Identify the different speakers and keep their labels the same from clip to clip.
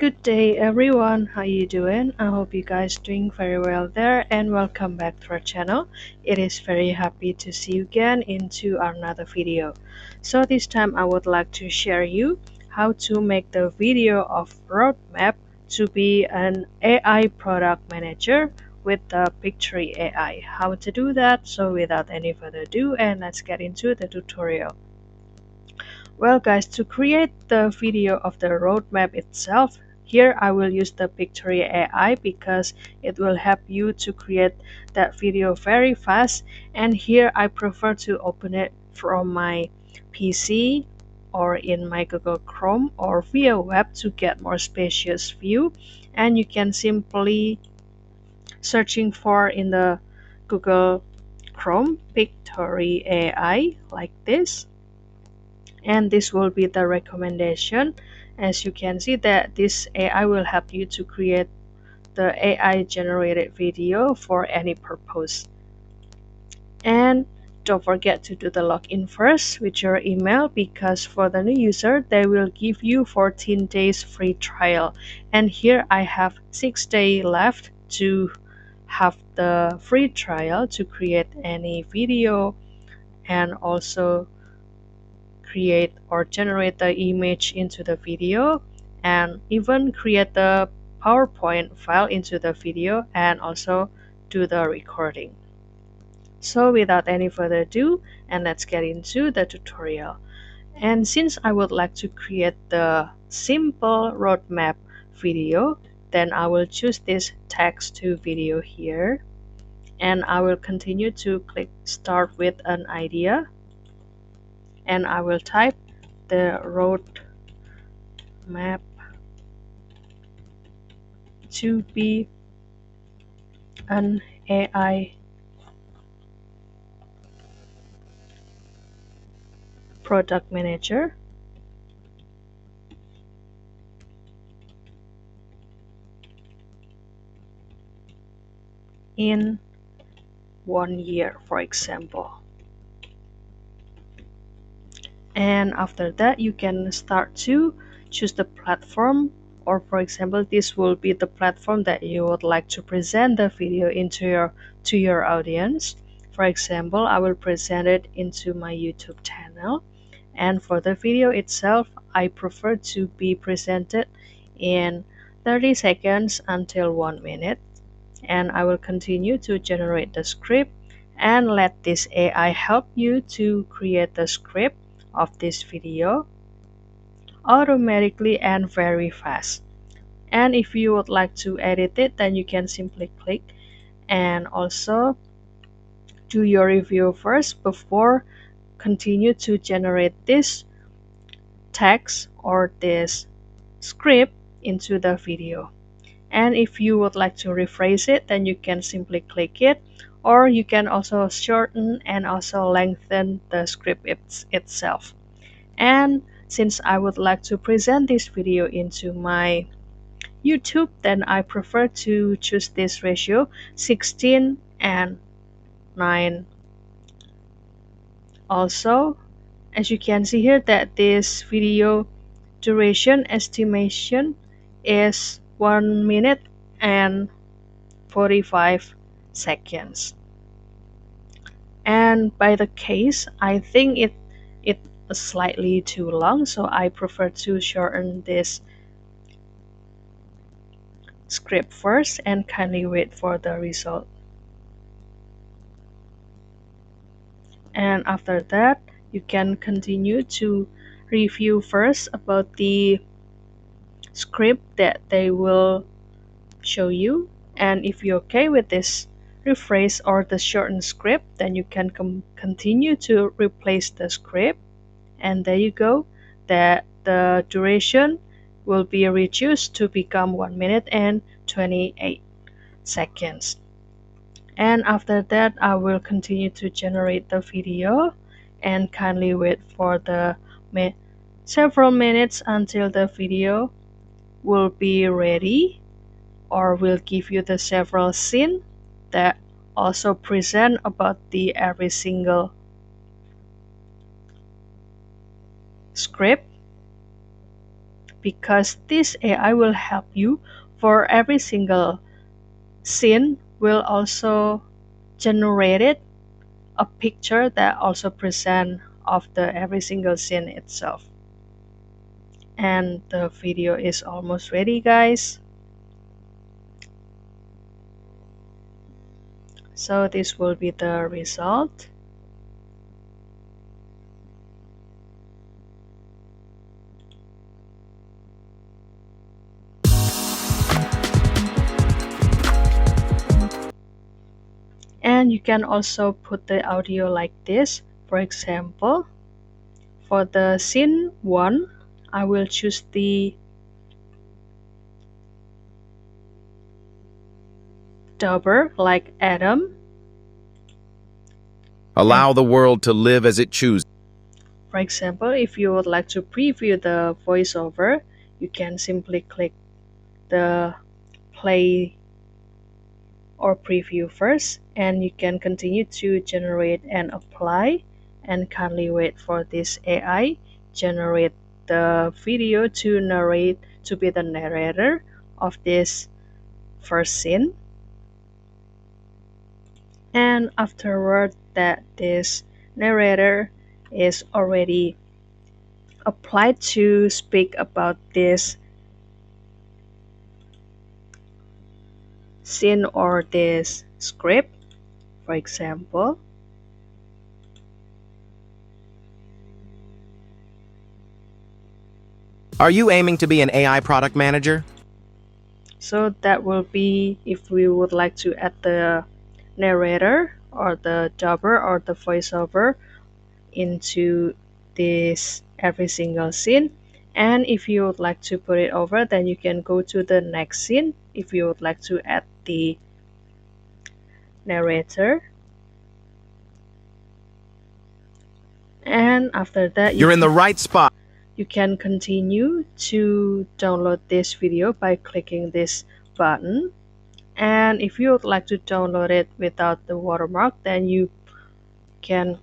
Speaker 1: Good day everyone, how you doing? I hope you guys doing very well there and welcome back to our channel. It is very happy to see you again into another video. So this time I would like to share you how to make the video of roadmap to be an AI product manager with the Pictory AI. How to do that? So without any further ado, and let's get into the tutorial. Well guys, to create the video of the roadmap itself, here I will use the Pictory AI because it will help you to create that video very fast, and here I prefer to open it from my PC or in my Google Chrome or via web to get more spacious view, and you can simply searching for in the Google Chrome Pictory AI like this, and this will be the recommendation. As you can see that this AI will help you to create the AI generated video for any purpose. And don't forget to do the login first with your email, because for the new user they will give you 14 days free trial, and here I have 6 days left to have the free trial to create any video and also create or generate the image into the video, and even create the PowerPoint file into the video and also do the recording. So without any further ado, and let's get into the tutorial. And since I would like to create the simple roadmap video, then I will choose this text to video here, and I will continue to click start with an idea, and I will type the road map to be an AI product manager in 1 year, for example. And after that, you can start to choose the platform, or for example, this will be the platform that you would like to present the video into your audience. For example, I will present it into my YouTube channel, and for the video itself I prefer to be presented in 30 seconds until 1 minute, and I will continue to generate the script and let this AI help you to create the script of this video automatically and very fast. And if you would like to edit it, then you can simply click and also do your review first before continue to generate this text or this script into the video. And if you would like to rephrase it, then you can simply click it, or you can also shorten and also lengthen the script itself. And since I would like to present this video into my YouTube, then I prefer to choose this ratio 16 and 9. Also, as you can see here that this video duration estimation is 1 minute and 45 seconds. And by the case, I think it is slightly too long, so I prefer to shorten this script first and kindly wait for the result. And after that, you can continue to review first about the script that they will show you, and if you're okay with this rephrase or the shortened script, then you can continue to replace the script, and there you go, that the duration will be reduced to become 1 minute and 28 seconds. And after that, I will continue to generate the video, and kindly wait for the several minutes until the video will be ready, or will give you the several scene that also present about the every single script. because this AI will help you for every single scene will also generate a picture that also present of the every single scene itself. And the video is almost ready, guys. So this will be the result. And you can also put the audio like this. For example, for the scene 1, I will choose the dubber like Adam. And
Speaker 2: Allow the world to live as it chooses.
Speaker 1: for example, if you would like to preview the voiceover, you can simply click the play or preview first, and you can continue to generate and apply, and kindly wait for this AI generate the video to narrate to be the narrator of this first scene. And afterward that this narrator is already applied to speak about this scene or this script, for example.
Speaker 2: Are you aiming to be an AI product manager?
Speaker 1: So that will be if we would like to add the narrator or the dubber or the voiceover into this every single scene. And if you would like to put it over, then you can go to the next scene if you would like to add the narrator. And after that
Speaker 2: You're in the right spot.
Speaker 1: you can continue to download this video by clicking this button. And if you would like to download it without the watermark, then you can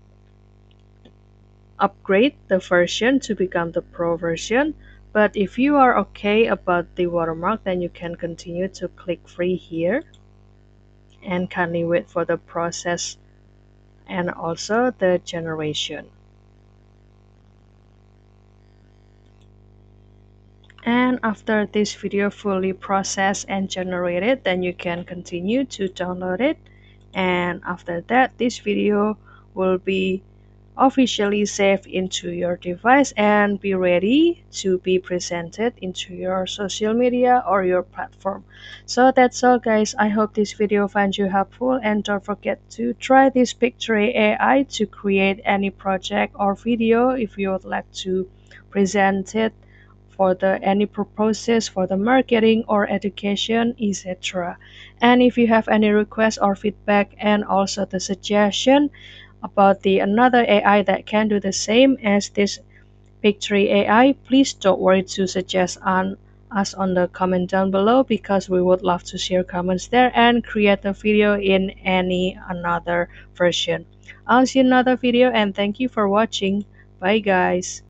Speaker 1: upgrade the version to become the pro version. But if you are okay about the watermark, then you can continue to click free here and kindly wait for the process and also the generation. And after this video fully processed and generated, then you can continue to download it. And after that, this video will be officially saved into your device and be ready to be presented into your social media or your platform. So that's all, guys. I hope this video finds you helpful, and don't forget to try this Pictory AI to create any project or video if you would like to present it for the any purposes for the marketing or education, etc. And if you have any requests or feedback and also the suggestion about the another AI that can do the same as this Pictory AI, please don't worry to suggest on us on the comment down below, because we would love to share comments there and create a video in any another version. I'll see you in another video, and thank you for watching. Bye, guys.